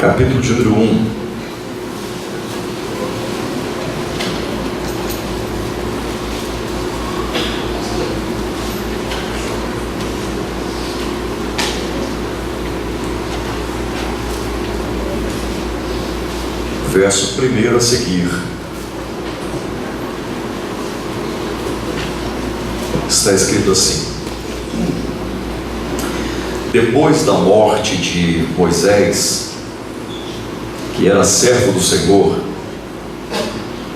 capítulo de número 1. Verso 1 a seguir. Está escrito assim: depois da morte de Moisés, que era servo do Senhor,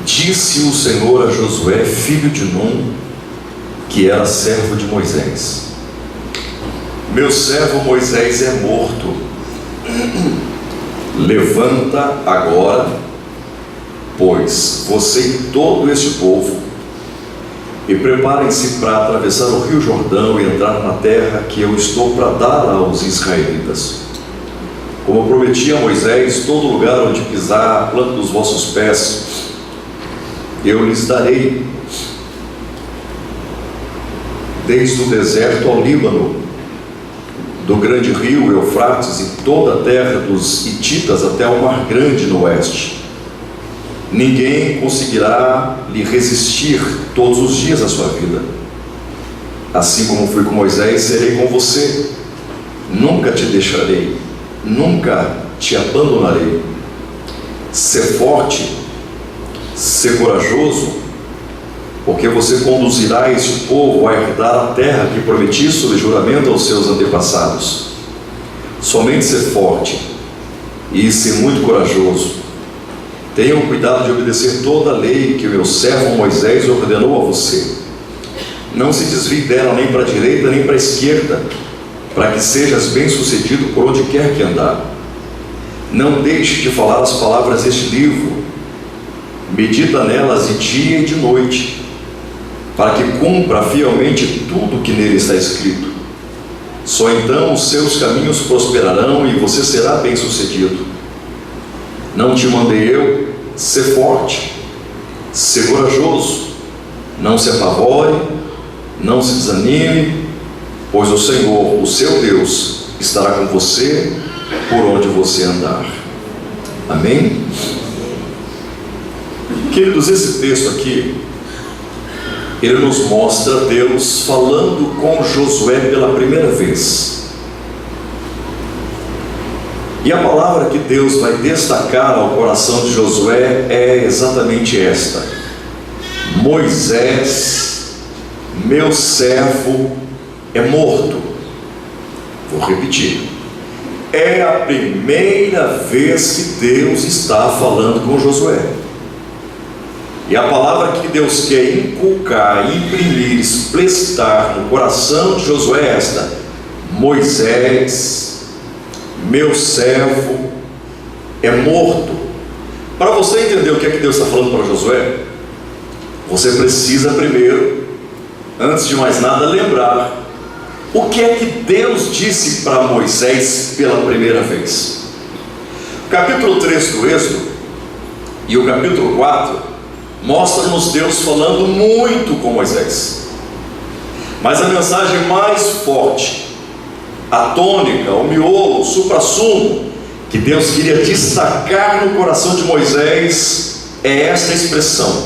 disse o Senhor a Josué, filho de Num, que era servo de Moisés: meu servo Moisés é morto. Levanta agora, pois, você e todo este povo, e preparem-se para atravessar o rio Jordão e entrar na terra que eu estou para dar aos israelitas. Como prometi a Moisés, todo lugar onde pisar a planta dos vossos pés, eu lhes darei, desde o deserto ao Líbano, do grande rio Eufrates e toda a terra dos Hititas até o mar grande no oeste. Ninguém conseguirá lhe resistir todos os dias da sua vida. Assim como fui com Moisés, serei com você. Nunca te deixarei, nunca te abandonarei. Ser forte, ser corajoso, porque você conduzirá este povo a herdar a terra que prometi sob juramento aos seus antepassados. Somente ser forte e ser muito corajoso. Tenham cuidado de obedecer toda a lei que o meu servo Moisés ordenou a você. Não se desvie dela nem para a direita nem para a esquerda, para que sejas bem-sucedido por onde quer que andar. Não deixe de falar as palavras deste livro. Medita nelas de dia e de noite, para que cumpra fielmente tudo que nele está escrito. Só então os seus caminhos prosperarão e você será bem-sucedido. Não te mandei eu? Ser forte, ser corajoso, não se apavore, não se desanime, pois o Senhor, o seu Deus, estará com você por onde você andar. Amém? Queridos, esse texto aqui, ele nos mostra Deus falando com Josué pela primeira vez. E a palavra que Deus vai destacar ao coração de Josué é exatamente esta: Moisés, meu servo, é morto. Vou repetir. É a primeira vez que Deus está falando com Josué. E a palavra que Deus quer inculcar, imprimir, explicitar no coração de Josué é esta: Moisés, meu servo, é morto. Para você entender o que é que Deus está falando para Josué, você precisa primeiro, antes de mais nada, lembrar o que é que Deus disse para Moisés pela primeira vez. O capítulo 3 do Êxodo e o capítulo 4 mostra-nos Deus falando muito com Moisés. Mas a mensagem mais forte, a tônica, o miolo, o suprassumo que Deus queria destacar no coração de Moisés é esta expressão,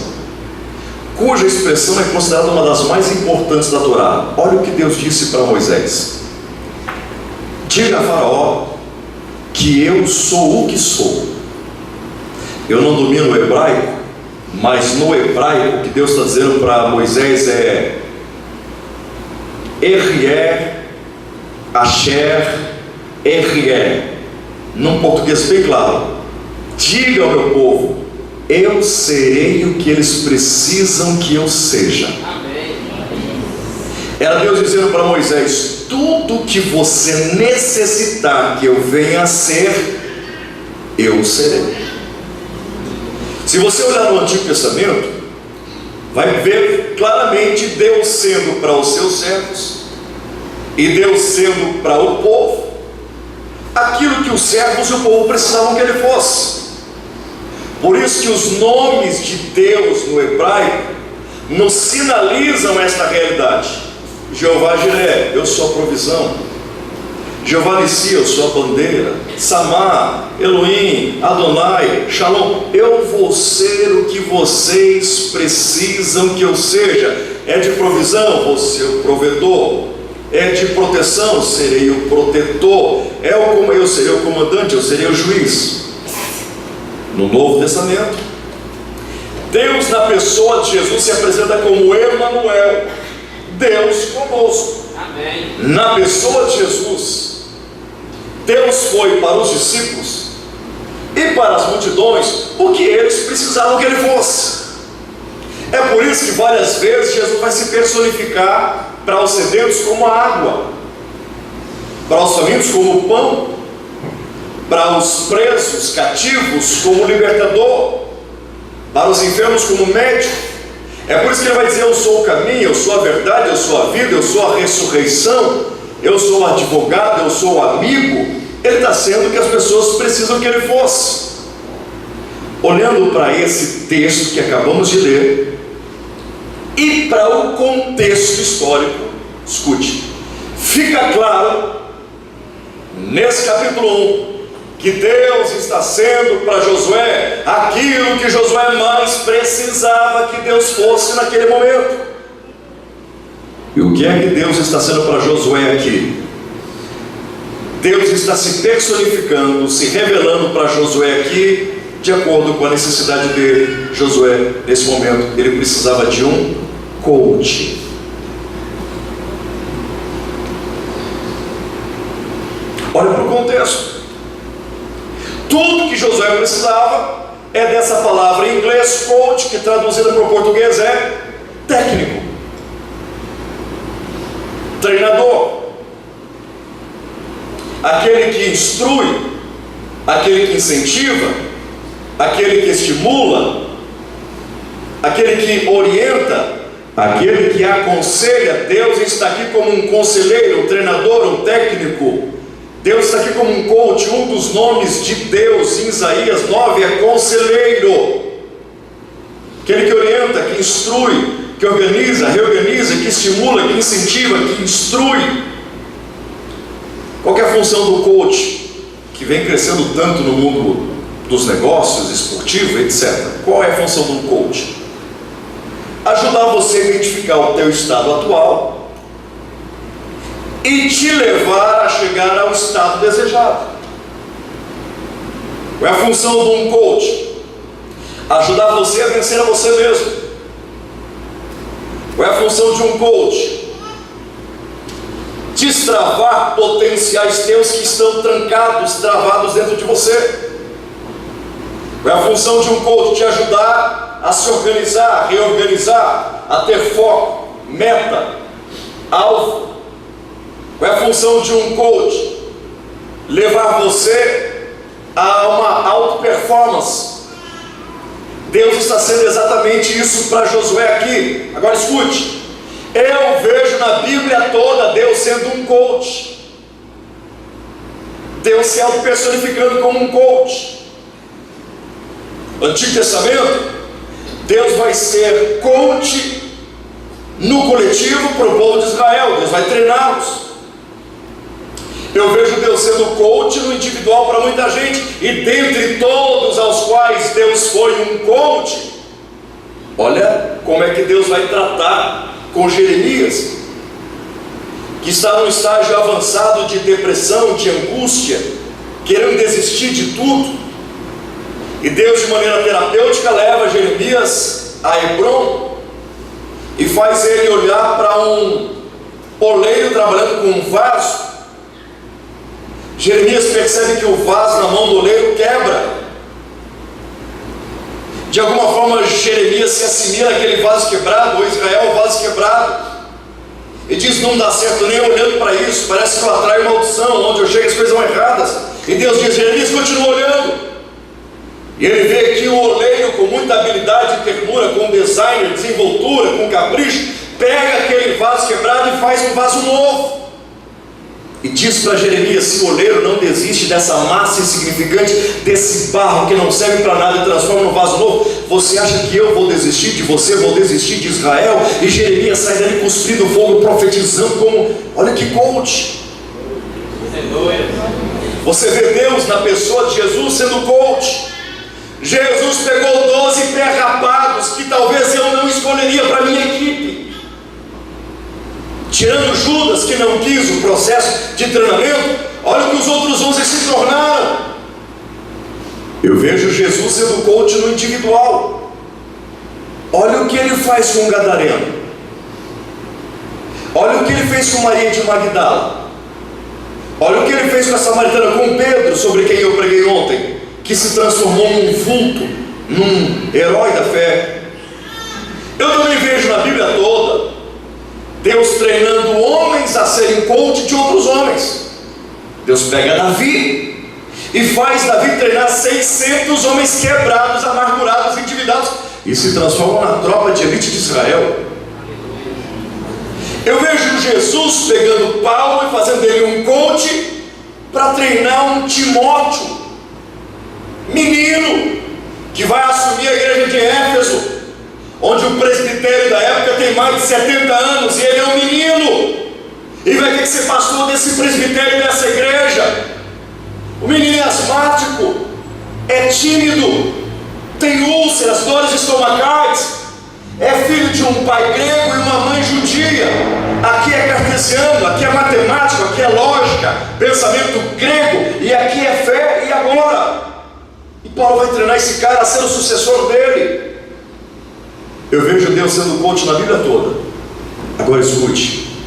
cuja expressão é considerada uma das mais importantes da Torá. Olha o que Deus disse para Moisés: diga a Faraó que eu sou o que sou. Eu não domino o hebraico, mas no hebraico o que Deus está dizendo para Moisés é Erié, Asher, Erié. Num português bem claro: diga ao meu povo, eu serei o que eles precisam que eu seja. Amém. Era Deus dizendo para Moisés: tudo que você necessitar que eu venha a ser, eu serei. Se você olhar no Antigo Testamento, vai ver claramente Deus sendo para os seus servos e Deus sendo para o povo aquilo que os servos e o povo precisavam que ele fosse. Por isso que os nomes de Deus no hebraico nos sinalizam esta realidade. Jeová Jiré, eu sou a provisão. Jeová Nissi, eu sou a bandeira. Samá, Elohim, Adonai, Shalom. Eu vou ser o que vocês precisam que eu seja. É de provisão, vou ser o provedor. É de proteção, serei o protetor. Eu serei o comandante, eu serei o juiz. No Novo Testamento, Deus na pessoa de Jesus se apresenta como Emanuel, Deus conosco. Amém. Na pessoa de Jesus, Deus foi para os discípulos e para as multidões o que eles precisavam que ele fosse. É por isso que várias vezes Jesus vai se personificar para os sedentos como a água, para os famintos como o pão, para os presos, cativos como o libertador, para os enfermos como o médico. É por isso que ele vai dizer: eu sou o caminho, eu sou a verdade, eu sou a vida, eu sou a ressurreição, eu sou o advogado, eu sou o amigo. Ele está sendo o que as pessoas precisam que ele fosse. Olhando para esse texto que acabamos de ler e para o contexto histórico, escute, fica claro nesse capítulo 1 que Deus está sendo para Josué aquilo que Josué mais precisava que Deus fosse naquele momento. E o que é que Deus está sendo para Josué aqui? Deus está se personificando, se revelando para Josué aqui, de acordo com a necessidade dele. Josué, nesse momento, ele precisava de um coach. Olha para o contexto. Tudo que Josué precisava é dessa palavra em inglês, coach, que traduzida para o português é técnico, treinador, aquele que instrui, aquele que incentiva, aquele que estimula, aquele que orienta, aquele que aconselha. Deus está aqui como um conselheiro, um treinador, um técnico. Deus está aqui como um coach. Um dos nomes de Deus em Isaías 9 é conselheiro, aquele que orienta, que instrui, que organiza, reorganiza, que estimula, que incentiva, que instrui. Qual que é a função do coach, que vem crescendo tanto no mundo dos negócios, esportivo, etc? Qual é a função do coach? Ajudar você a identificar o teu estado atual e te levar a chegar ao estado desejado. Qual é a função de um coach? Ajudar você a vencer a você mesmo. Qual é a função de um coach? Destravar potenciais teus que estão trancados, travados dentro de você. Qual é a função de um coach? Te ajudar a se organizar, a reorganizar, a ter foco, meta, alvo. Qual é a função de um coach? Levar você a uma auto-performance. Deus está sendo exatamente isso para Josué aqui. Agora escute. Eu vejo na Bíblia toda Deus sendo um coach, Deus se auto-personificando como um coach. Antigo Testamento, Deus vai ser coach no coletivo para o povo de Israel. Deus vai treiná-los. Eu vejo Deus sendo coach no individual para muita gente. E dentre todos aos quais Deus foi um coach, olha como é que Deus vai tratar com Jeremias, que está num estágio avançado de depressão, de angústia, querendo desistir de tudo. E Deus, de maneira terapêutica, leva Jeremias a Hebrom e faz ele olhar para um oleiro trabalhando com um vaso. Jeremias percebe que o vaso na mão do oleiro quebra. De alguma forma Jeremias se assimila àquele vaso quebrado, ou Israel, o vaso quebrado, e diz: não dá certo nem olhando para isso, parece que eu atraio maldição, onde eu chego as coisas vão erradas. E Deus diz: Jeremias, continua olhando. E ele vê que o oleiro, com muita habilidade e ternura, com design, desenvoltura, com capricho, pega aquele vaso quebrado e faz um vaso novo. E diz para Jeremias: se o oleiro não desiste dessa massa insignificante, desse barro que não serve para nada, e transforma num vaso novo, você acha que eu vou desistir de você, vou desistir de Israel? E Jeremias sai dali cuspindo fogo, profetizando como, olha que coach. Você vê Deus na pessoa de Jesus sendo coach. Jesus pegou 12 pé rapados que talvez eu não escolheria para minha equipe, tirando Judas, que não quis o processo de treinamento. Olha o que os outros 11 se tornaram. Eu vejo Jesus sendo coach no individual. Olha o que ele faz com o gadareno. Olha o que ele fez com Maria de Magdala. Olha o que ele fez com a samaritana, com Pedro, sobre quem eu preguei ontem, que se transformou num vulto, num herói da fé. Eu também vejo na Bíblia toda Deus treinando homens a serem coach de outros homens. Deus pega Davi e faz Davi treinar 600 homens quebrados, amargurados, endividados, e se transformam na tropa de elite de Israel. Eu vejo Jesus pegando Paulo e fazendo dele um coach para treinar um Timóteo, menino, que vai assumir a igreja de Éfeso, onde o presbitério da época tem mais de 70 anos e ele é um menino, e vai ter que ser pastor desse presbitério, dessa igreja. O menino é asmático, é tímido, tem úlceras, dores estomacais, é filho de um pai grego e uma mãe judia. Aqui é cartesiano, aqui é matemático, aqui é lógica, pensamento grego, e aqui é fé. E agora? E Paulo vai treinar esse cara a ser o sucessor dele. Eu vejo Deus sendo coach na Bíblia toda. Agora escute,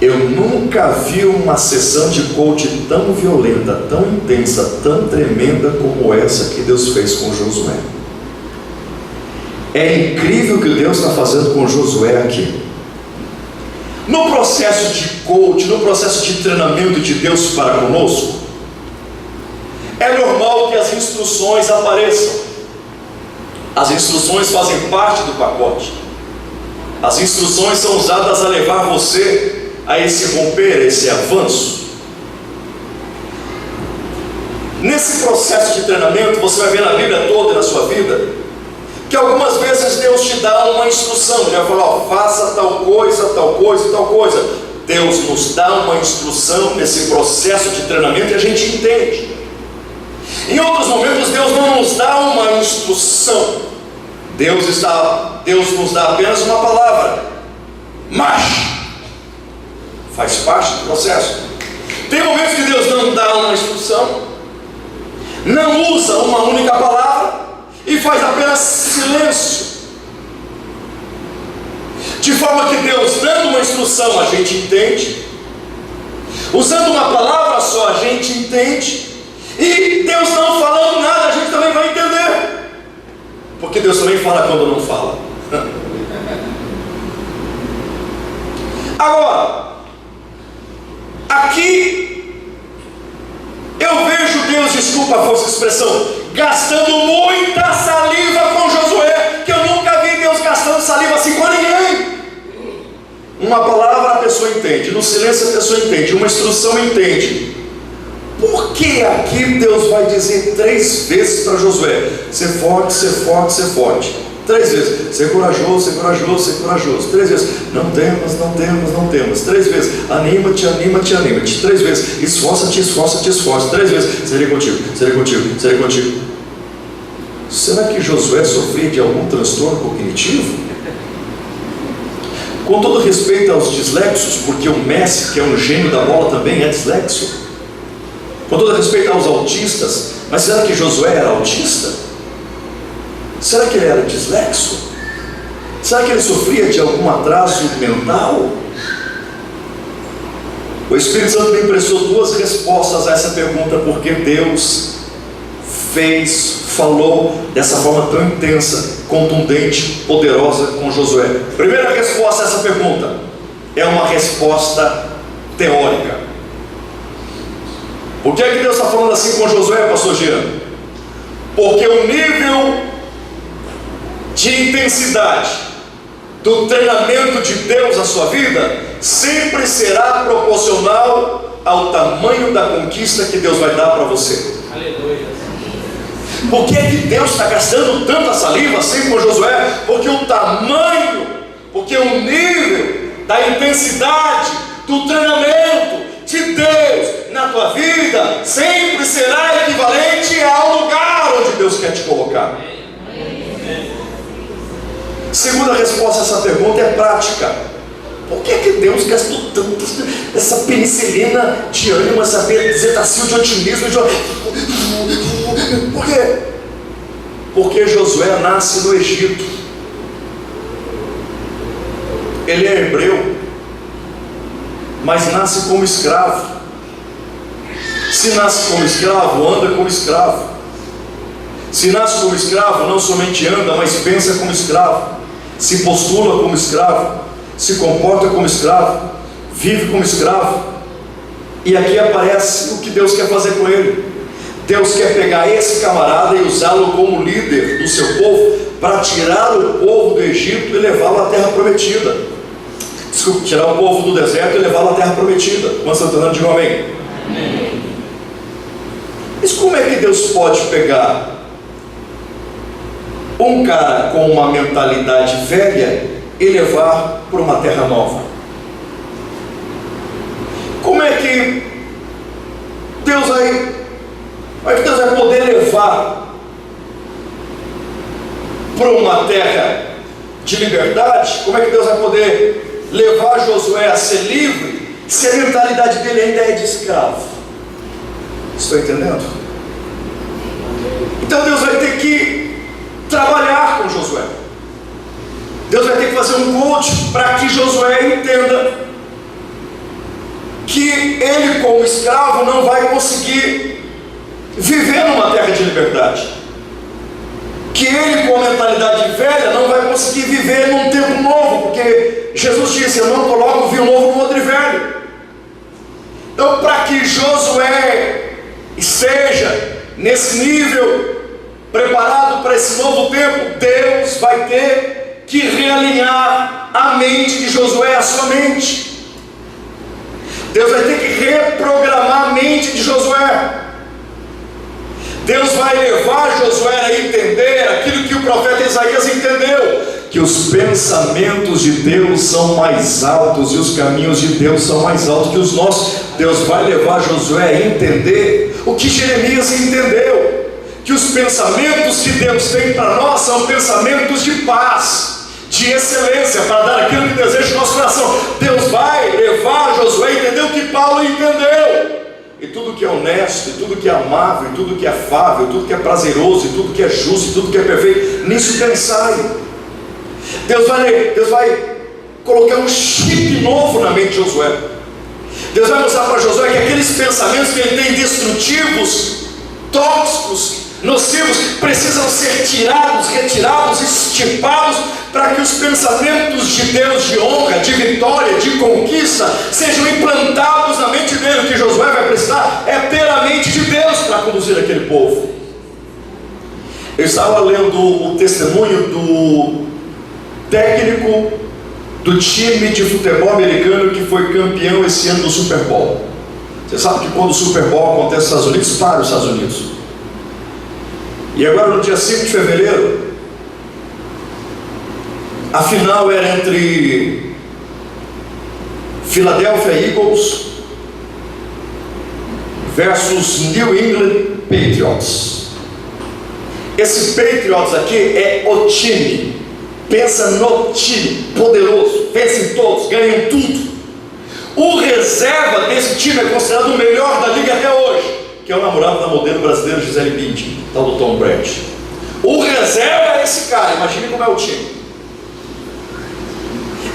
eu nunca vi uma sessão de coach tão violenta, tão intensa, tão tremenda como essa que Deus fez com Josué. É incrível o que Deus está fazendo com Josué aqui. No processo de coach, no processo de treinamento de Deus para conosco, é normal que as instruções apareçam. As instruções fazem parte do pacote. As instruções são usadas a levar você a esse romper, a esse avanço. Nesse processo de treinamento, você vai ver na Bíblia toda e na sua vida, que algumas vezes Deus te dá uma instrução. Ele vai falar, ó, faça tal coisa, tal coisa e tal coisa. Deus nos dá uma instrução nesse processo de treinamento e a gente entende. Em outros momentos Deus não nos dá uma instrução. Deus nos dá apenas uma palavra. Marche. Faz parte do processo. Tem momentos que Deus não dá uma instrução, não usa uma única palavra e faz apenas silêncio. De forma que Deus, dando uma instrução, a gente entende, usando uma palavra só, a gente entende, e Deus não falando nada, a gente também vai entender, porque Deus também fala quando não fala. Agora, aqui eu vejo Deus, desculpa a falsa expressão, gastando muita saliva com Josué, que eu nunca vi Deus gastando saliva assim com ninguém. Uma palavra a pessoa entende, no silêncio a pessoa entende, uma instrução entende. Por que aqui Deus vai dizer 3 vezes para Josué: ser forte, ser forte, ser forte? 3 vezes, ser corajoso, ser corajoso, ser corajoso. 3 vezes, não temas, não temas, não temas. 3 vezes, anima-te, anima-te, anima-te. 3 vezes, esforça-te, esforça-te, esforça. 3 vezes, serei contigo, serei contigo, serei contigo. Será que Josué sofria de algum transtorno cognitivo? Com todo respeito aos dislexos, porque o Messi, que é um gênio da bola, também é dislexo. Com todo respeito aos autistas, mas será que Josué era autista? Será que ele era dislexo? Será que ele sofria de algum atraso mental? O Espírito Santo me emprestou 2 respostas a essa pergunta, porque Deus falou dessa forma tão intensa, contundente, poderosa com Josué. Primeira resposta a essa pergunta é uma resposta teórica. Por que é que Deus está falando assim com Josué, pastor Jean? Porque o nível de intensidade do treinamento de Deus na sua vida sempre será proporcional ao tamanho da conquista que Deus vai dar para você. Aleluia. Por que é que Deus está gastando tanta saliva assim com Josué? Porque o tamanho, porque o nível da intensidade do treinamento de Deus na tua vida sempre será equivalente ao lugar onde Deus quer te colocar. Segunda resposta a essa pergunta é prática. Por que Deus gastou tanto essa penicilina de ânimo, essa bezetacil de otimismo? Por quê? Porque Josué nasce no Egito. Ele é hebreu, mas nasce como escravo. Se nasce como escravo, anda como escravo. Se nasce como escravo, não somente anda, mas pensa como escravo, se postula como escravo, se comporta como escravo, vive como escravo. E aqui aparece o que Deus quer fazer com ele. Deus quer pegar esse camarada e usá-lo como líder do seu povo, para tirar o povo do Egito e levá-lo à terra prometida. Desculpa, tirar o povo do deserto e levá-lo à terra prometida. Quando você está dando, diga amém. Amém. Mas como é que Deus pode pegar um cara com uma mentalidade velha e levar para uma terra nova? Como é que Deus vai poder levar para uma terra de liberdade? Como é que Deus vai poder levar Josué a ser livre se a mentalidade dele ainda é de escravo? Estou entendendo? Então Deus vai ter que trabalhar com Josué. Deus vai ter que fazer um coach para que Josué entenda que ele, como escravo, não vai conseguir viver numa terra de liberdade. Que ele, com a mentalidade velha, não vai conseguir viver num tempo novo, porque Jesus disse: eu não coloco vinho novo no odre velho. Então, para que Josué esteja nesse nível, preparado para esse novo tempo, Deus vai ter que realinhar a mente de Josué, a sua mente. Deus vai ter que reprogramar a mente de Josué. Deus vai levar Josué a entender aquilo que o profeta Isaías entendeu: que os pensamentos de Deus são mais altos e os caminhos de Deus são mais altos que os nossos. Deus vai levar Josué a entender o que Jeremias entendeu: que os pensamentos que Deus tem para nós são pensamentos de paz, de excelência, para dar aquilo que deseja o nosso coração. Deus vai levar Josué a entender o que Paulo entendeu: e tudo que é honesto, e tudo que é amável, e tudo que é afável, e tudo que é prazeroso, e tudo que é justo, e tudo que é perfeito, nisso pensai. Deus vai colocar um chip novo na mente de Josué. Deus vai mostrar para Josué que aqueles pensamentos que ele tem destrutivos, tóxicos, nocivos, precisam ser retirados, extirpados, para que os pensamentos de Deus, de honra, de vitória, de conquista, sejam implantados na mente dele. O que Josué vai precisar é ter a mente de Deus para conduzir aquele povo. Eu estava lendo o testemunho do técnico do time de futebol americano que foi campeão esse ano do Super Bowl. Você sabe que quando o Super Bowl acontece nos Estados Unidos, para os Estados Unidos. E agora, no dia 5 de fevereiro, a final era entre Philadelphia Eagles versus New England Patriots. Esse Patriots aqui é o time. Pensa no time poderoso, pensa em todos, ganham tudo. O reserva desse time é considerado o melhor da liga até hoje, que é o namorado da modelo brasileira Gisele Bündchen, tal do Tom Brady. O reserva é esse cara, imagine como é o time.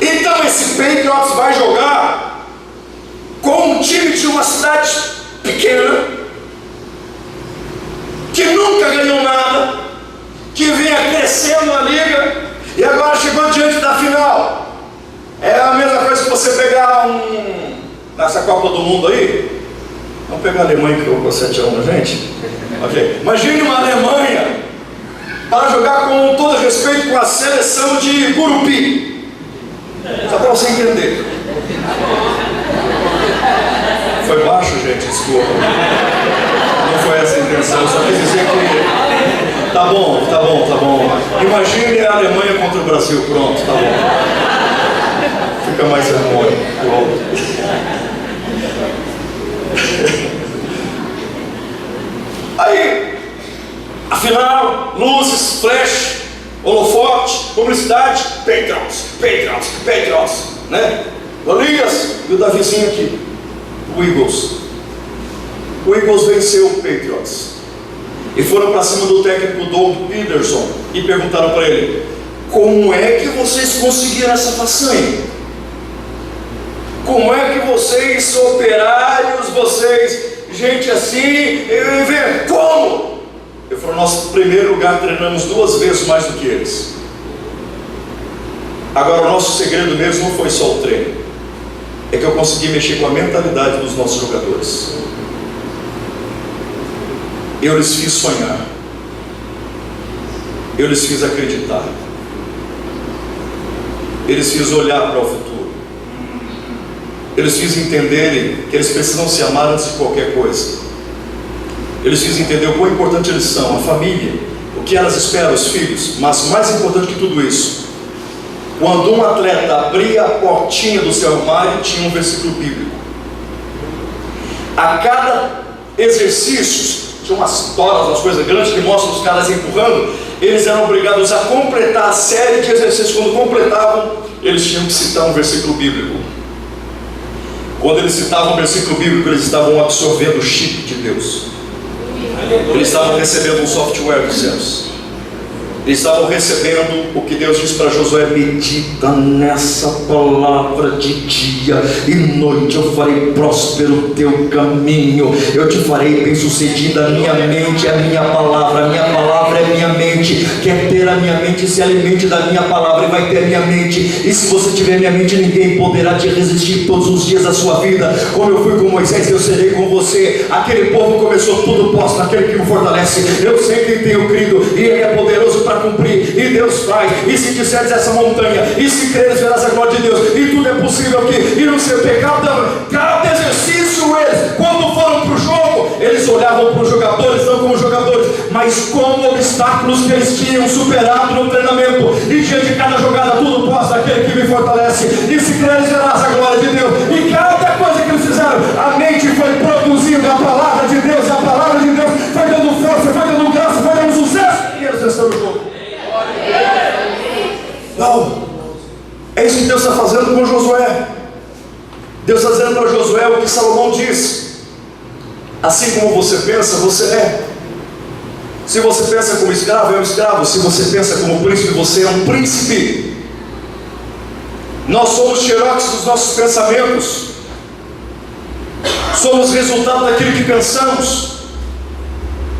Então esse Patriots vai jogar com um time de uma cidade pequena, que nunca ganhou nada, que vinha crescendo na liga, e agora chegou diante da final. É a mesma coisa que você pegar nessa Copa do Mundo aí. Vamos pegar a Alemanha que colocou 7-1 na gente? Okay. Imagine uma Alemanha para jogar, com todo respeito, com a seleção de Gurupi. Só para você entender. Foi baixo, gente, desculpa. Não foi essa a intenção, só quis dizer que... Tá bom. Imagine a Alemanha contra o Brasil, pronto, tá bom. Fica mais harmônico. Patriots, né? Golias e o Davizinho aqui, o Eagles. O Eagles venceu o Patriots e foram para cima do técnico Doug Peterson e perguntaram para ele: como é que vocês conseguiram essa façanha? Como é que vocês, operários, gente assim, como? Ele falou: nós, em primeiro lugar, treinamos 2 vezes mais do que eles. Agora, o nosso segredo mesmo não foi só o treino, é que eu consegui mexer com a mentalidade dos nossos jogadores. Eu lhes fiz sonhar, eu lhes fiz acreditar, eu lhes fiz olhar para o futuro, eu lhes fiz entenderem que eles precisam se amar antes de qualquer coisa. Eu lhes fiz entender o quão importante eles são, a família, o que elas esperam, os filhos. Mas mais importante que tudo isso, quando um atleta abria a portinha do seu armário, tinha um versículo bíblico. A cada exercício, tinha umas toras, umas coisas grandes que mostram os caras empurrando. Eles eram obrigados a completar a série de exercícios. Quando completavam, eles tinham que citar um versículo bíblico. Quando eles citavam um versículo bíblico, eles estavam absorvendo o chip de Deus. Eles estavam recebendo um software dos céus. Eles estavam recebendo o que Deus disse para Josué: medita nessa palavra de dia e noite, eu farei próspero o teu caminho, eu te farei bem sucedido. A minha mente é a minha palavra é minha mente. Quer ter a minha mente, se alimente da minha palavra e vai ter a minha mente. E se você tiver minha mente, ninguém poderá te resistir todos os dias da sua vida. Como eu fui com Moisés, eu serei com você. Aquele povo começou: tudo posso naquele que me fortalece. Eu sei quem tenho crido e ele é poderoso para cumprir, e Deus faz. E se disseres essa montanha, e se creres, verás a glória de Deus, e tudo é possível aqui. E no seu pecado, cada exercício, eles, quando foram para o jogo, eles olhavam para os jogadores, não como jogadores, mas como obstáculos que eles tinham superado no treinamento. E diante de cada jogada, tudo posso naquele que me fortalece. E se creres, verás a glória de Deus. E cada coisa que eles fizeram, a mente foi produzindo a palavra de Deus, e a palavra de Deus foi dando força, foi dando graça, foi dando sucesso, e eles venceram o jogo. Não, é isso que Deus está fazendo com Josué. Deus está dizendo para Josué o que Salomão disse: assim como você pensa, você é. Se você pensa como escravo, é um escravo. Se você pensa como príncipe, você é um príncipe. Nós somos xerox dos nossos pensamentos, somos resultado daquilo que pensamos.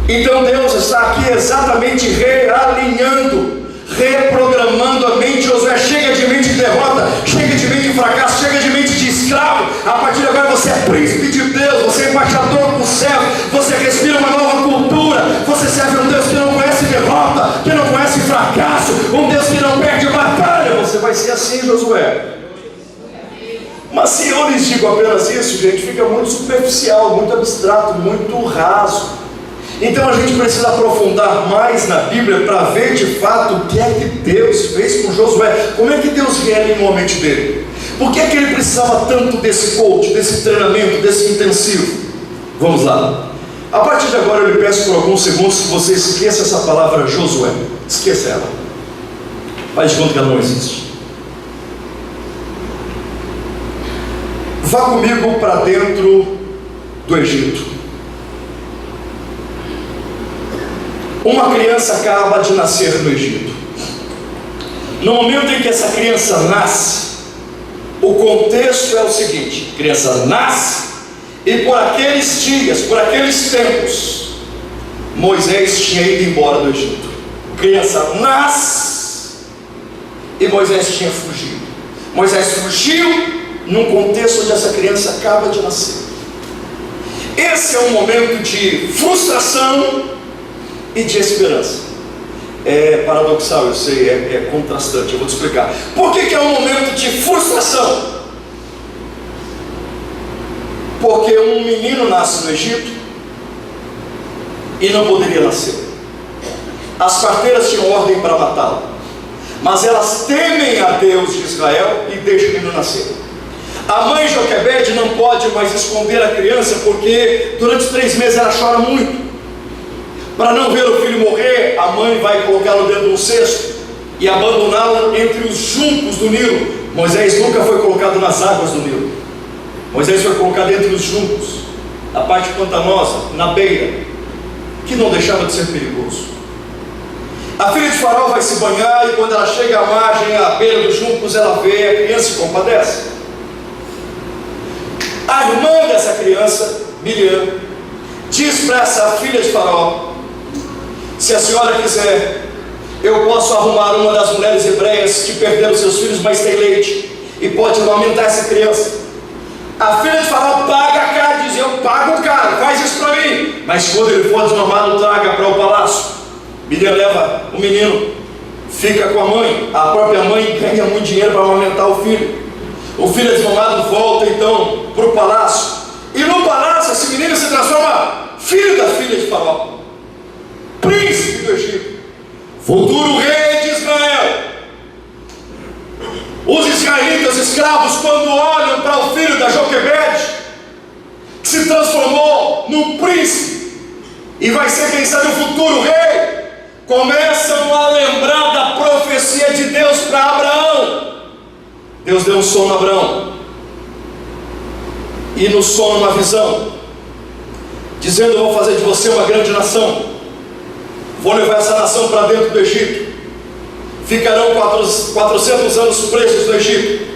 Então Deus está aqui exatamente realinhando, reprogramando a mente. Josué, chega de mente de derrota, chega de mente de fracasso, chega de mente de escravo. A partir de agora você é príncipe de Deus, você é embaixador do céu, você respira uma nova cultura, você serve um Deus que não conhece derrota, que não conhece fracasso, um Deus que não perde batalha. Você vai ser assim, Josué. Mas se eu lhes digo apenas isso, gente, fica muito superficial, muito abstrato, muito raso. Então a gente precisa aprofundar mais na Bíblia para ver de fato o que é que Deus fez com Josué. Como é que Deus realinhou a mente dele? Por que é que ele precisava tanto desse coach, desse treinamento, desse intensivo? Vamos lá. A partir de agora eu lhe peço por alguns segundos que você esqueça essa palavra Josué. Esqueça ela. Faz de conta que ela não existe. Vá comigo para dentro do Egito. Uma criança acaba de nascer no Egito. No momento em que essa criança nasce, o contexto é o seguinte: a criança nasce e por aqueles dias, por aqueles tempos, Moisés tinha ido embora do Egito. A criança nasce e Moisés tinha fugido. Moisés fugiu num contexto onde essa criança acaba de nascer. Esse é um momento de frustração e de esperança. É paradoxal, eu sei, é contrastante, eu vou te explicar. Por que é um momento de frustração? Porque um menino nasce no Egito e não poderia nascer. As parteiras tinham ordem para matá-lo, mas elas temem a Deus de Israel e deixam o menino nascer. A mãe Joquebede não pode mais esconder a criança, porque durante 3 meses ela chora muito. Para não ver o filho morrer, a mãe vai colocá-lo dentro de um cesto e abandoná-la entre os juncos do Nilo. Moisés nunca foi colocado nas águas do Nilo. Moisés foi colocado entre os juncos, a parte pantanosa, na beira, que não deixava de ser perigoso. A filha de Faraó vai se banhar, e quando ela chega à margem, à beira dos juncos, ela vê a criança e se compadece. A irmã dessa criança, Miriam, diz para essa filha de Faraó: se a senhora quiser, eu posso arrumar uma das mulheres hebreias que perderam seus filhos, mas tem leite, e pode amamentar essa criança. A filha de Faraó paga a cara, diz: eu pago o cara, faz isso para mim, mas quando ele for desmamado, traga para o palácio. Miriam leva o menino, fica com a mãe. A própria mãe ganha muito dinheiro para amamentar o filho. O filho desmamado volta então para o palácio, e no palácio esse menino se transforma filho da filha de Faraó, príncipe do Egito, futuro rei de Israel. Os israelitas escravos, quando olham para o filho da Joquebede, que se transformou num príncipe e vai ser, quem sabe, o futuro rei, começam a lembrar da profecia de Deus para Abraão. Deus deu um sono a Abraão, e no sono uma visão, dizendo: eu vou fazer de você uma grande nação, vou levar essa nação para dentro do Egito, ficarão 400 anos presos no Egito,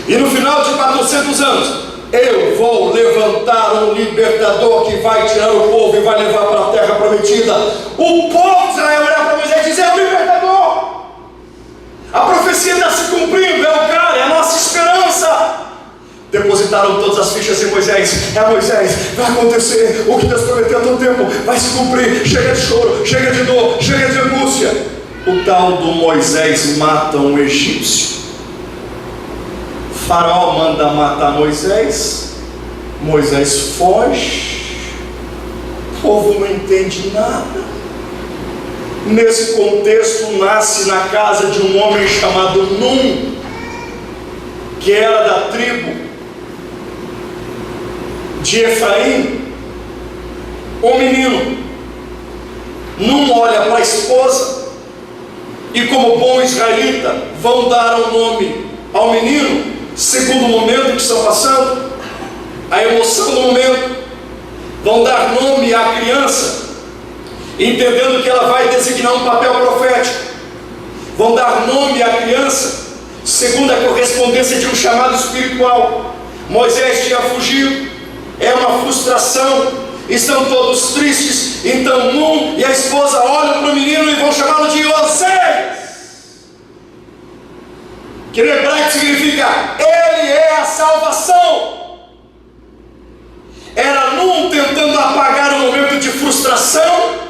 e no final de 400 anos eu vou levantar um libertador que vai tirar o povo e vai levar para a terra prometida. O povo de Israel olhar para Moisés e dizer: é o libertador, a profecia está se cumprindo, é o cara, é a nossa esperança. Depositaram todas as fichas em Moisés. É Moisés, vai acontecer o que Deus prometeu há tanto tempo, vai se cumprir. Chega de choro, chega de dor, chega de angústia. O tal do Moisés mata um egípcio. Faraó manda matar Moisés. Moisés foge. O povo não entende nada. Nesse contexto nasce na casa de um homem chamado Num, que era da tribo de Efraim, um menino. Num olha para a esposa e, como bom israelita, vão dar um nome ao menino segundo o momento que estão passando, a emoção do momento. Vão dar nome à criança, entendendo que ela vai designar um papel profético. Vão dar nome à criança segundo a correspondência de um chamado espiritual. Moisés tinha fugido, é uma frustração, estão todos tristes. Então Num e a esposa olham para o menino e vão chamá-lo de Oséias, que no hebraico significa ele é a salvação. Era Num tentando apagar um momento de frustração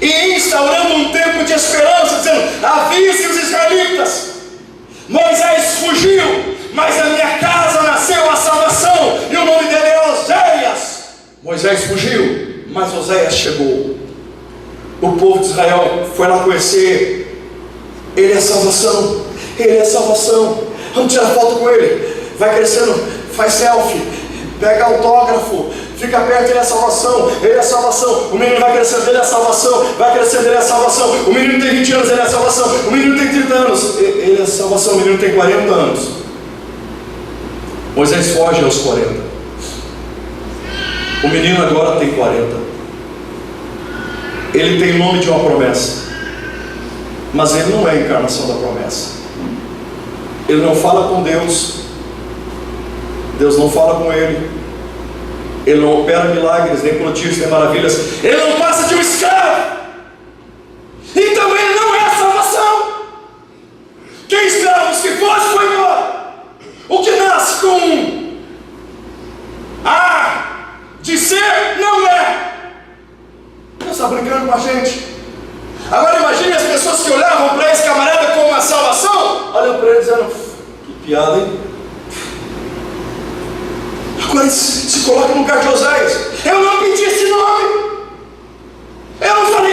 e instaurando um tempo de esperança, dizendo: avise os israelitas, Moisés fugiu, mas na minha casa nasceu a salvação, e o nome dele é Oséias. Moisés fugiu, mas Oséias chegou. O povo de Israel foi lá conhecer. Ele é salvação, ele é salvação. Vamos tirar foto com ele. Vai crescendo, faz selfie, pega autógrafo, fica perto, ele é salvação, ele é salvação. O menino vai crescendo, ele é salvação, vai crescendo, ele é salvação. O menino tem 20 anos, ele é salvação. O menino tem 30 anos, ele é salvação. O menino tem 40 anos. Moisés foge aos 40. O menino agora tem 40. Ele tem o nome de uma promessa, mas ele não é a encarnação da promessa. Ele não fala com Deus, Deus não fala com ele. Ele não opera milagres, nem prodígios, nem maravilhas. Ele não passa de um escravo. Então ele não é a salvação. Quem esperávamos que fosse, foi embora. O que nasce com um A de ser, não é. Deus está brincando com a gente. Agora imagine as pessoas que olhavam para esse camarada como a salvação, olham para ele dizendo: que piada, hein? Agora se coloca no lugar de Oséias. Eu não pedi esse nome, eu não falei